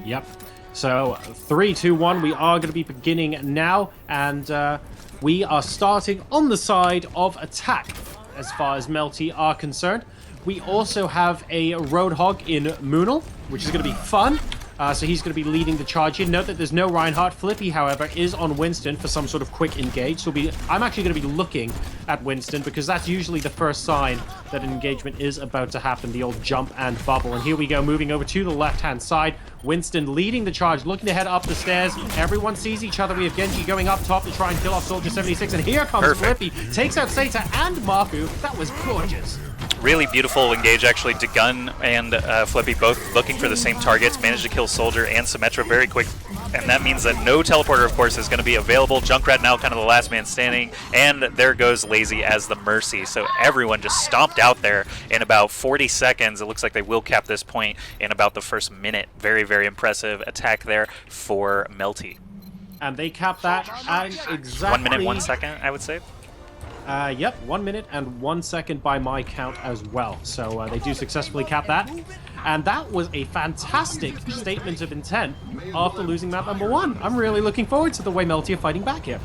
Yep. So 3, 2, 1, we are going to be beginning now, and we are starting on the side of attack as far as Melty are concerned. We also have a Roadhog in Moonl, which is going to be fun. So he's going to be leading the charge here. Note that there's no Reinhardt. Flippy, however, is on Winston for some sort of quick engage. So I'm actually going to be looking at Winston because that's usually the first sign that an engagement is about to happen, the old jump and bubble. And here we go, moving over to the left-hand side. Winston leading the charge, looking to head up the stairs. Everyone sees each other. We have Genji going up top to try and kill off Soldier 76. And here comes Flippy, takes out Seita and Mafu. That was gorgeous. Really beautiful engage, actually. Degun and Flippy both looking for the same targets, managed to kill Soldier and Symmetra very quick, and that means that no teleporter, of course, is going to be available. Junkrat now kind of the last man standing, and there goes Lazei as the Mercy. So everyone just stomped out there in about 40 seconds. It looks like they will cap this point in about the first minute. Very, very impressive attack there for Melty. And they capped that at exactly 1 minute, 1 second, I would say. Yep, 1 minute and 1 second by my count as well. So they do successfully cap that. And that was a fantastic statement of intent after losing map number 1. I'm really looking forward to the way Melty are fighting back here.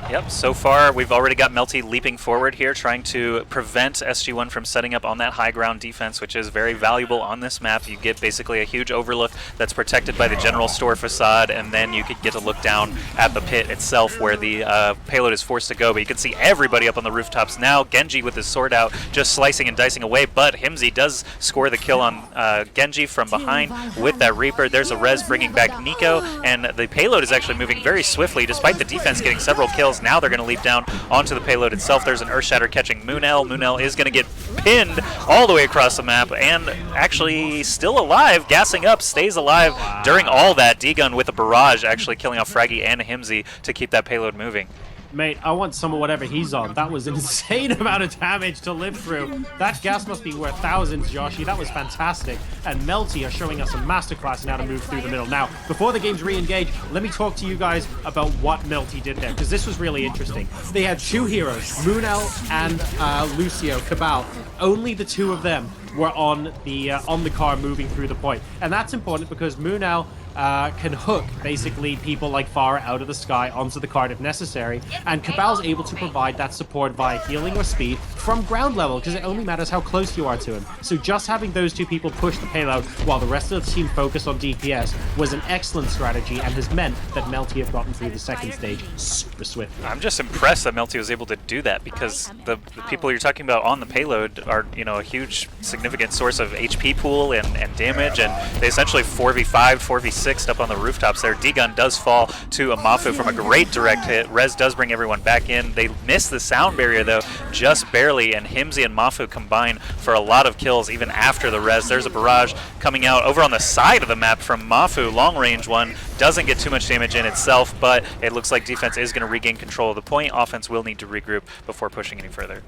Yep, so far we've already got Melty leaping forward here, trying to prevent SG-1 from setting up on that high ground defense, which is very valuable on this map. You get basically a huge overlook that's protected by the general store facade, and then you could get to look down at the pit itself where the payload is forced to go. But you can see everybody up on the rooftops now. Genji with his sword out, just slicing and dicing away, but Hymzi does score the kill on Genji from behind with that Reaper. There's a res bringing back Nico, and the payload is actually moving very swiftly despite the defense getting several kills. Now they're going to leap down onto the payload itself. There's an Earthshatter catching Moonl. Moonl is going to get pinned all the way across the map and actually still alive, gassing up, stays alive during all that. Degun with a barrage actually killing off Fragi and Hymzi to keep that payload moving. Mate, I want some of whatever he's on. That was an insane amount of damage to live through. That gas must be worth thousands, Joshy. That was fantastic. And Melty are showing us a masterclass in how to move through the middle. Now, before the games re-engage, let me talk to you guys about what Melty did there, because this was really interesting. They had two heroes, Moonl and Lucio, Kabal. Only the two of them were on the car moving through the point. And that's important because Moonl can hook basically people like Pharah out of the sky onto the card if necessary, and Kabal's able to provide that support via healing or speed from ground level because it only matters how close you are to him. So just having those two people push the payload while the rest of the team focused on DPS was an excellent strategy and has meant that Melty have gotten through the second stage super swiftly. I'm just impressed that Melty was able to do that because the people you're talking about on the payload are, you know, a huge significant source of HP pool and damage, and they essentially 4v5, 4v6 up on the rooftops there. Degun does fall to a Mafu from a great direct hit. Rez does bring everyone back in. They miss the sound barrier though, just barely, and Hymzi and Mafu combine for a lot of kills even after the res. There's a barrage coming out over on the side of the map from Mafu, long range one. Doesn't get too much damage in itself, but it looks like defense is going to regain control of the point. Offense will need to regroup before pushing any further.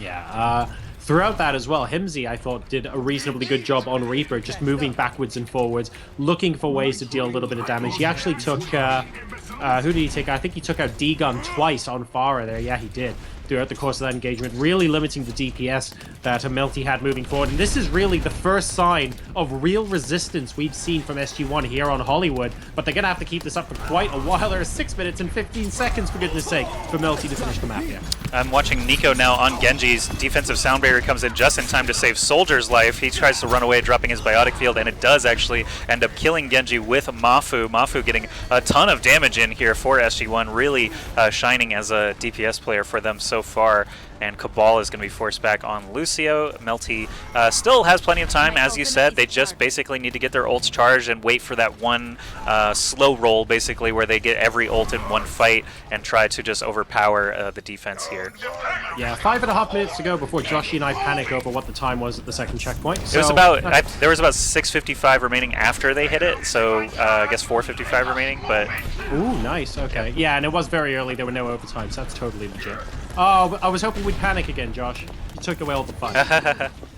Yeah, throughout that as well, Hymzi, I thought, did a reasonably good job on Reaper, just moving backwards and forwards, looking for ways to deal a little bit of damage. He actually took, who did he take? I think he took out Degun twice on Pharah there. Yeah, he did. Throughout the course of that engagement, really limiting the DPS that Melty had moving forward. And this is really the first sign of real resistance we've seen from SG-1 here on Hollywood, but they're going to have to keep this up for quite a while. There are 6 minutes and 15 seconds, for goodness sake, for Melty to finish the map here. I'm watching Nico now on Genji's defensive sound barrier, comes in just in time to save Soldier's life. He tries to run away, dropping his biotic field, and it does actually end up killing Genji with Mafu. Mafu getting a ton of damage in here for SG-1, really shining as a DPS player for them so far. And Kabal is going to be forced back on Lucio. Melty still has plenty of time, as you said. They just basically need to get their ults charged and wait for that one slow roll, basically, where they get every ult in one fight and try to just overpower the defense here. Yeah, 5.5 minutes to go before Joshy and I panic over what the time was at the second checkpoint. So, it was about, there was about 6:55 remaining after they hit it, so I guess 4:55 remaining, but... Ooh, nice, okay. Yeah, and it was very early, there were no overtimes, so that's totally legit. Oh, I was hoping we'd panic again, Josh. You took away all the fun.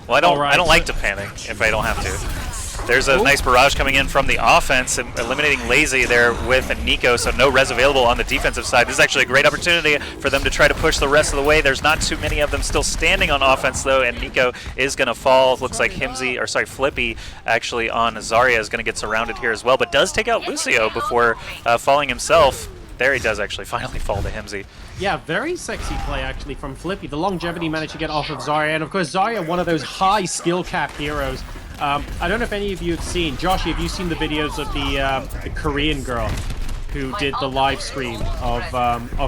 Well, I don't like to panic if I don't have to. There's a nice barrage coming in from the offense, eliminating Lazei there with Nico, so no res available on the defensive side. This is actually a great opportunity for them to try to push the rest of the way. There's not too many of them still standing on offense, though, and Nico is going to fall. Looks like Flippy, actually on Zarya, is going to get surrounded here as well, but does take out Lucio before falling himself. There he does actually finally fall to Hymzi. Yeah, very sexy play actually from Flippy. The longevity managed to get off of Zarya, and of course Zarya, one of those high skill cap heroes. I don't know if any of you have seen, Josh, have you seen the videos of the Korean girl who did the live stream of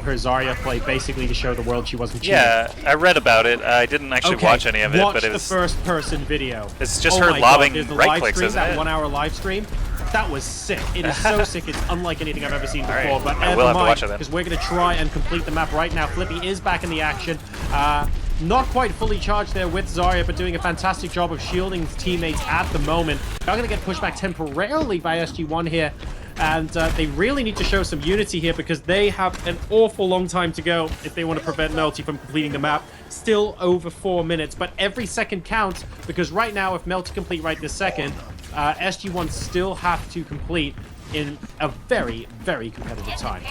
her Zarya play, basically to show the world she wasn't cheating? Yeah, I read about it. I didn't actually watch any of it, watch but it was the first person video. It's just her lobbing right clicks, isn't isn't it? That 1 hour live stream. That was sick. It is so sick. It's unlike anything I've ever seen before. Right. But I will have to watch it then, because we're going to try and complete the map right now. Flippy is back in the action. Not quite fully charged there with Zarya, but doing a fantastic job of shielding his teammates at the moment. They're going to get pushed back temporarily by SG-1 here. And they really need to show some unity here because they have an awful long time to go if they want to prevent Melty from completing the map. Still over 4 minutes, but every second counts because right now, if Melty complete right this second, SG-1 still have to complete in a very, very competitive time.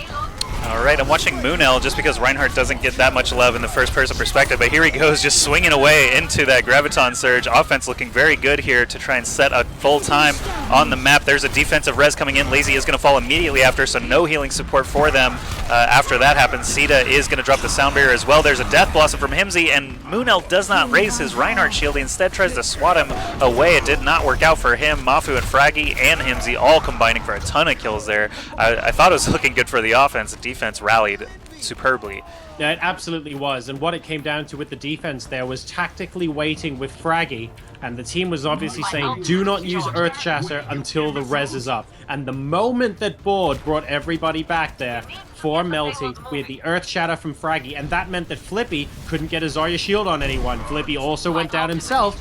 All right, I'm watching Moonl just because Reinhardt doesn't get that much love in the first-person perspective, but here he goes just swinging away into that Graviton Surge. Offense looking very good here to try and set a full time on the map. There's a defensive res coming in. Lazei is going to fall immediately after, so no healing support for them. After that happens, Seita is going to drop the Sound Barrier as well. There's a Death Blossom from Hymzi, and Moonl does not raise his Reinhardt shield. He instead tries to swat him away. It did not work out for him. Mafu and Fragi and Hymzi all combining for a ton of kills there. I thought it was looking good for the offense. The defense rallied superbly. Yeah, it absolutely was. And what it came down to with the defense there was tactically waiting with Fragi. And the team was obviously saying, do not use Earth Shatter until the res is up. And the moment that Baud brought everybody back there for Melty, we had the Earth Shatter from Fragi, and that meant that Flippy couldn't get a Zarya shield on anyone. Flippy also went down himself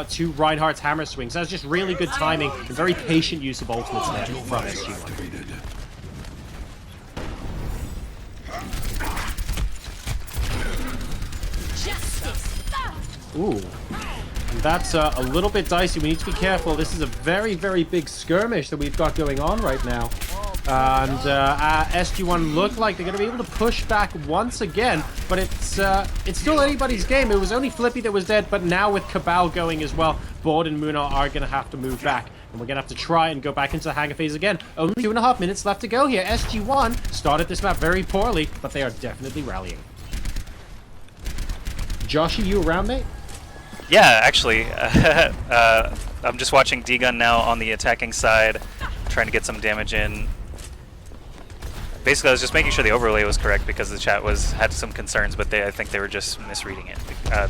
to Reinhardt's Hammer Swing. So that was just really good timing and very patient use of ultimates there from SG-1. Ooh. And that's a little bit dicey. We need to be careful. This is a very, very big skirmish that we've got going on right now. And SG-1 look like they're going to be able to push back once again. But it's still anybody's game. It was only Flippy that was dead, but now with Kabal going as well, Baud and Moonl are going to have to move back. And we're going to have to try and go back into the hangar phase again. Only 2.5 minutes left to go here. SG-1 started this map very poorly, but they are definitely rallying. Josh, are you around, mate? Yeah, actually, I'm just watching Degun now on the attacking side, trying to get some damage in. Basically, I was just making sure the overlay was correct because the chat had some concerns, but I think they were just misreading it.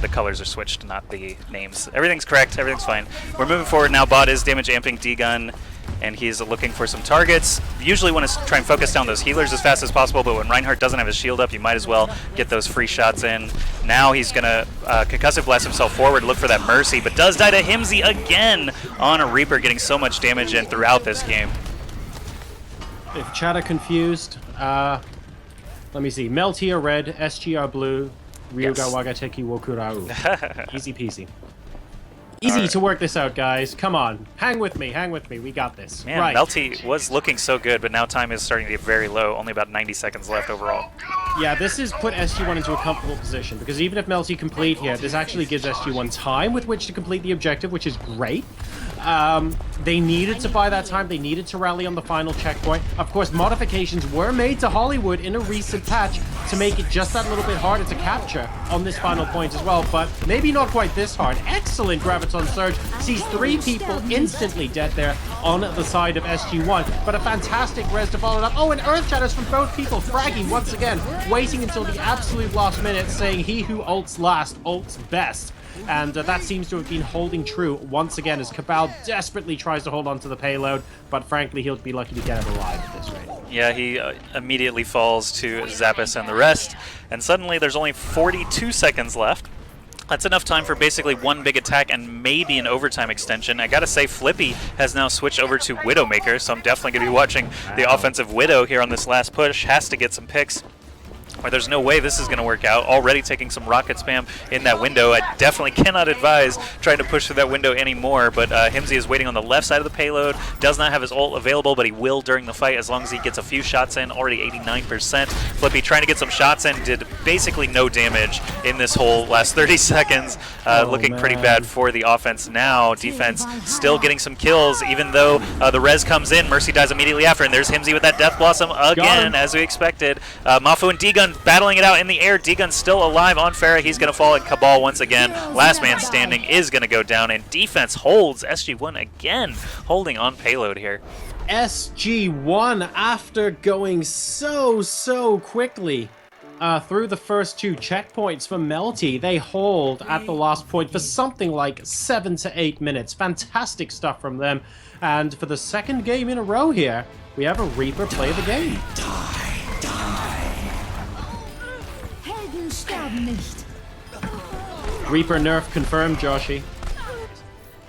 The colors are switched, not the names. Everything's correct, everything's fine. We're moving forward now. Baud is damage amping Degun, and he's looking for some targets. Usually want to try and focus down those healers as fast as possible, but when Reinhardt doesn't have his shield up, you might as well get those free shots in. Now he's going to concussive blast himself forward, look for that Mercy, but does die to Hymzi again on a Reaper, getting so much damage in throughout this game. If chat are confused, let me see. Melty are red, SG are blue, Ryuga Wagateki Wokurau. Easy peasy. Easy to work this out, guys. Come on. Hang with me. Hang with me. We got this. Man, right. Melty was looking so good, but now time is starting to get very low. Only about 90 seconds left overall. Yeah, this has put SG-1 into a comfortable position, because even if Melty complete here, this actually gives SG-1 time with which to complete the objective, which is great. They needed to buy that time. They needed to rally on the final checkpoint. Of course, modifications were made to Hollywood in a recent patch to make it just that little bit harder to capture on this final point as well, but maybe not quite this hard. Excellent Graviton Surge. Sees 3 people instantly dead there on the side of SG-1, but a fantastic res to follow it up. Oh, and Earth Shatters from both people. Fragi, once again, waiting until the absolute last minute, saying he who ults last, ults best. And that seems to have been holding true once again as Kabal desperately tries to hold on to the payload, but frankly, he'll be lucky to get it alive at this rate. Yeah, he immediately falls to Zappis and the rest, and suddenly there's only 42 seconds left. That's enough time for basically one big attack and maybe an overtime extension. I gotta say, Flippy has now switched over to Widowmaker, so I'm definitely gonna be watching the offensive Widow here on this last push. Has to get some picks. or there's no way this is going to work out. Already taking some rocket spam in that window. I definitely cannot advise trying to push through that window anymore, but Hymzi is waiting on the left side of the payload, does not have his ult available, but he will during the fight as long as he gets a few shots in, already 89%. Flippy trying to get some shots in, did basically no damage in this whole last 30 seconds. Looking pretty bad for the offense now. Defense still getting some kills, even though the res comes in. Mercy dies immediately after, and there's Hymzi with that Death Blossom again, as we expected. Mafu and Degun battling it out in the air. Degun's still alive on Farah. He's going to fall, and Kabal once again, last man standing, is going to go down, and defense holds. SG-1 again holding on payload here. SG-1, after going so quickly through the first 2 checkpoints for Melty, they hold at the last point for something like 7 to 8 minutes. Fantastic stuff from them. And for the second game in a row here, we have a Reaper play the game. Reaper nerf confirmed, Joshi.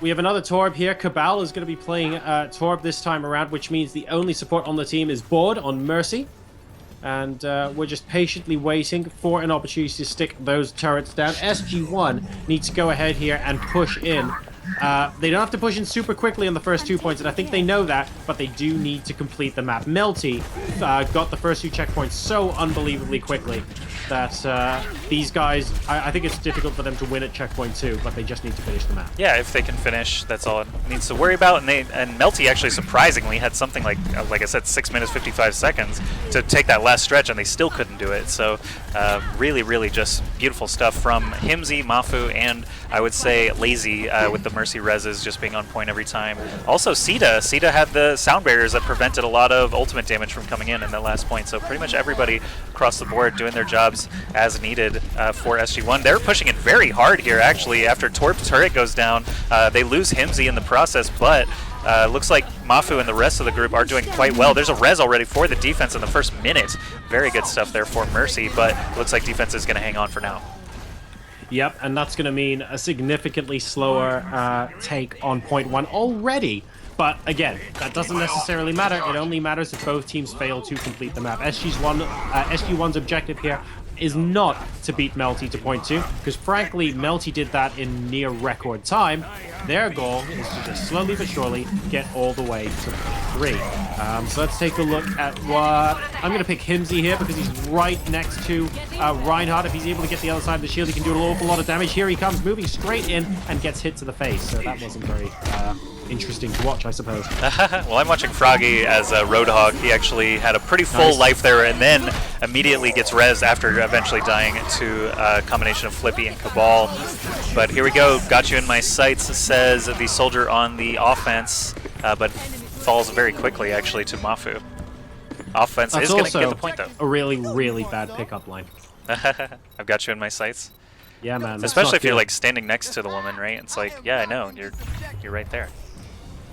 We have another Torb here. Kabal is going to be playing Torb this time around, which means the only support on the team is Baud on Mercy. And we're just patiently waiting for an opportunity to stick those turrets down. SG-1 needs to go ahead here and push in. They don't have to push in super quickly on the first 2 points, and I think they know that, but they do need to complete the map. Melty got the first 2 checkpoints so unbelievably quickly that these guys, I think it's difficult for them to win at checkpoint 2, but they just need to finish the map. Yeah, if they can finish, that's all it needs to worry about. And Melty actually surprisingly had something like I said, 6 minutes 55 seconds to take that last stretch, and they still couldn't do it. So really just beautiful stuff from Hymzi, Mafu, and I would say Lazei with the Mercy reses just being on point every time. Also Seita. Seita had the sound barriers that prevented a lot of ultimate damage from coming in that last point. So pretty much everybody across the board doing their jobs as needed for SG-1. They're pushing it very hard here, actually. After Torp's turret goes down, they lose Hymzi in the process, but looks like Mafu and the rest of the group are doing quite well. There's a res already for the defense in the first minute. Very good stuff there for Mercy, but looks like defense is going to hang on for now. Yep, and that's going to mean a significantly slower take on point 1 already. But again, that doesn't necessarily matter. It only matters if both teams fail to complete the map. SG-1's objective here is not to beat Melty to point 2, because frankly, Melty did that in near record time. Their goal is to just slowly but surely get all the way to 3. So let's take a look at what... I'm going to pick Hymzi here because he's right next to Reinhardt. If he's able to get the other side of the shield, he can do an awful lot of damage. Here he comes, moving straight in and gets hit to the face. So that wasn't very interesting to watch, I suppose. Well, I'm watching Fragi as a Roadhog. He actually had a pretty full life there and then immediately gets rezzed after eventually dying to a combination of Flippy and Kabal. But here we go. Got you in my sights, says the soldier on the offense, but falls very quickly, actually, to Mafu. Offense is going to get the point, though. A really bad pickup line. I've got you in my sights. Yeah, man. Especially if you're like standing next to the woman, right? It's like, yeah, I know, you're right there.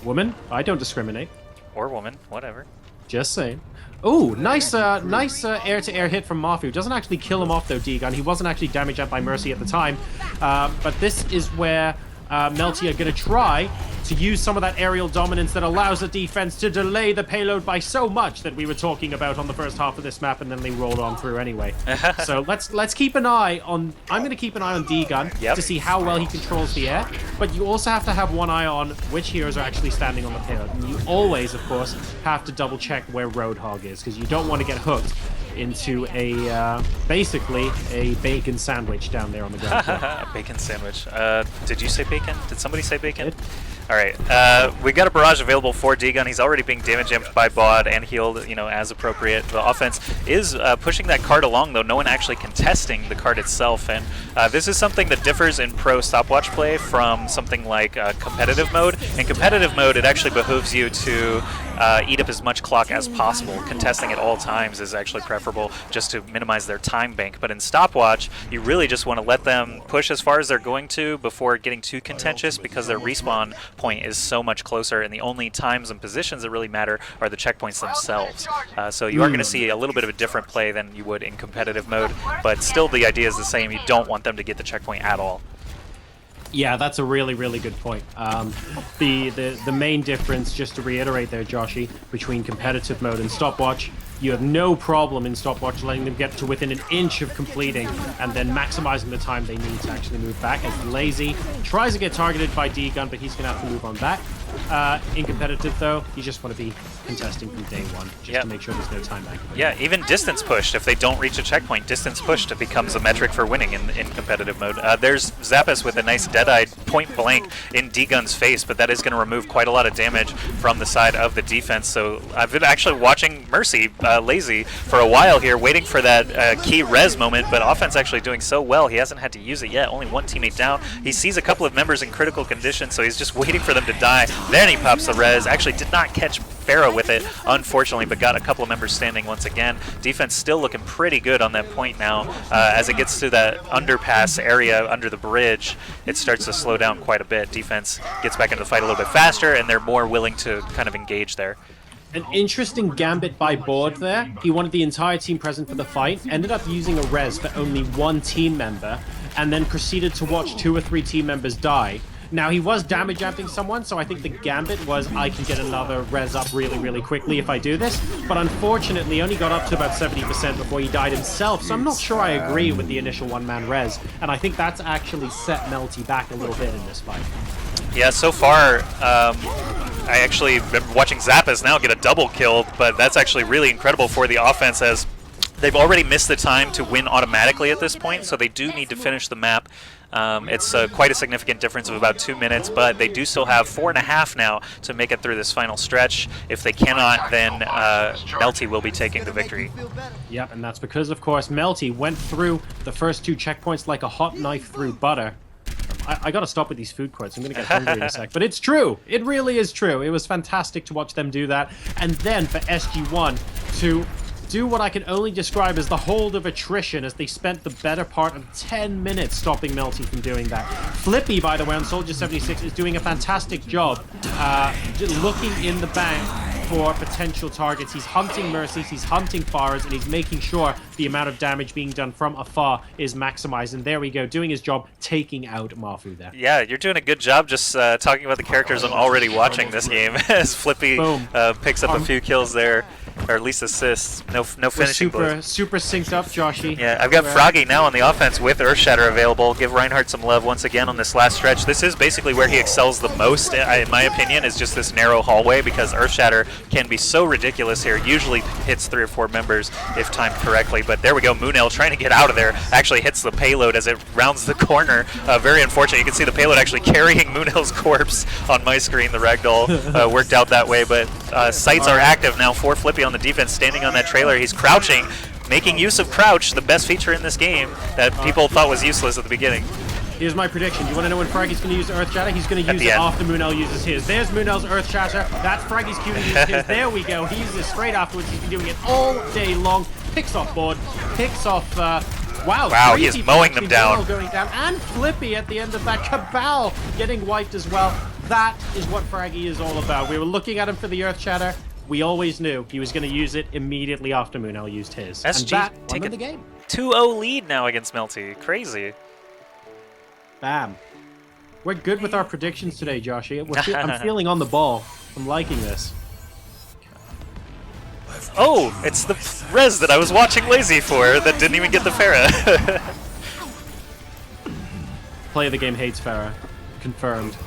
Woman? I don't discriminate. Or woman, whatever. Just saying. Oh, nice air-to-air hit from Mafu. Doesn't actually kill him off, though, Degun. He wasn't actually damaged up by Mercy at the time. But this is where Melty are going to try to use some of that aerial dominance that allows the defense to delay the payload by so much that we were talking about on the first half of this map, and then they rolled on through anyway. So let's keep an eye on... I'm going to keep an eye on Degun to see how well he controls the air, but you also have to have one eye on which heroes are actually standing on the payload. And you always, of course, have to double check where Roadhog is, because you don't want to get hooked into a basically a bacon sandwich down there on the ground floor. A bacon sandwich. Did you say bacon? Did somebody say bacon? Alright, we got a barrage available for Degun. He's already being damage amped by Baud and healed, as appropriate. The offense is pushing that card along, though no one actually contesting the card itself. And this is something that differs in pro stopwatch play from something like competitive mode. In competitive mode, it actually behooves you to eat up as much clock as possible. Contesting at all times is actually preferable just to minimize their time bank. But in stopwatch, you really just want to let them push as far as they're going to before getting too contentious, because their respawn point is so much closer, and the only times and positions that really matter are the checkpoints themselves. So you are going to see a little bit of a different play than you would in competitive mode, but still the idea is the same. You don't want them to get the checkpoint at all. Yeah, that's a really, really good point. The main difference, just to reiterate there, Joshy, between competitive mode and stopwatch, you have no problem in stopwatch letting them get to within an inch of completing and then maximizing the time they need to actually move back. As Lazei tries to get targeted by Degun, but he's going to have to move on back. In competitive, though, you just want to be contesting from day one, just to make sure there's no time back. Yeah, even distance pushed. If they don't reach a checkpoint, distance pushed becomes a metric for winning in competitive mode. There's Zappis with a nice dead-eyed point blank in Degun's face, but that is going to remove quite a lot of damage from the side of the defense. So I've been actually watching Mercy, Lazei, for a while here, waiting for that key res moment, but offense actually doing so well, he hasn't had to use it yet. Only one teammate down. He sees a couple of members in critical condition, so he's just waiting for them to die. Then he pops the res. Actually did not catch Pharaoh with it, unfortunately, but got a couple of members standing once again. Defense still looking pretty good on that point now. As it gets to that underpass area under the bridge, it starts to slow down quite a bit. Defense gets back into the fight a little bit faster, and they're more willing to kind of engage there. An interesting gambit by Baud there. He wanted the entire team present for the fight, ended up using a res for only one team member, and then proceeded to watch 2 or 3 team members die. Now, he was damage amping someone, so I think the gambit was, I can get another res up really, really quickly if I do this. But unfortunately, only got up to about 70% before he died himself, so I'm not sure I agree with the initial one-man res. And I think that's actually set Melty back a little bit in this fight. Yeah, so far, I actually been watching Zappis now get a double kill, but that's actually really incredible for the offense, as they've already missed the time to win automatically at this point, so they do need to finish the map. It's quite a significant difference of about 2 minutes, but they do still have 4.5 now to make it through this final stretch. If they cannot, then Melty will be taking the victory. Yep, and that's because, of course, Melty went through the first 2 checkpoints like a hot knife through butter. I gotta stop with these food quotes. I'm gonna get hungry in a sec. But it's true. It really is true. It was fantastic to watch them do that. And then for SG-1 to do what I can only describe as the hold of attrition, as they spent the better part of 10 minutes stopping Melty from doing that. Flippy, by the way, on Soldier 76 is doing a fantastic job looking in the bank for potential targets. He's hunting Mercies, he's hunting Faras, and he's making sure the amount of damage being done from afar is maximized. And there we go, doing his job, taking out Mafu there. Yeah, you're doing a good job just talking about the characters I'm already watching this game, as Flippy picks up a few kills there. Or at least assists. No finishing blows. Super synced up, Joshy. Yeah, I've got Fragi now on the offense with Earthshatter available. Give Reinhardt some love once again on this last stretch. This is basically where he excels the most, in my opinion, is just this narrow hallway, because Earthshatter can be so ridiculous here. Usually hits 3 or 4 members if timed correctly, but there we go. Moonl trying to get out of there. Actually hits the payload as it rounds the corner. Very unfortunate. You can see the payload actually carrying Moonl's corpse on my screen. The ragdoll worked out that way, but sights are active now for Flippy on the defense, standing on that trailer. He's crouching, making use of crouch, the best feature in this game that people thought was useless at the beginning. Here's my prediction. You want to know when Fragi's going to use Earthshatter? He's going to use it after Moonl uses his. There's Moonl's Earthshatter. That's Fragi's cue to use his. There we go. He uses it straight afterwards. He's been doing it all day long. Picks off Baud. Picks off... Wow, he is mowing them down. Going down. And Flippy at the end of that. Kabal getting wiped as well. That is what Fragi is all about. We were looking at him for the Earthshatter. We always knew he was going to use it immediately after Moonl used his. SG and that won the game. 2-0 lead now against Melty. Crazy. Bam. We're good with our predictions today, Joshy. I'm feeling on the ball. I'm liking this. Oh, it's the res that I was watching Lazei for that didn't even get the Pharah. Play of the game hates Farah. Confirmed.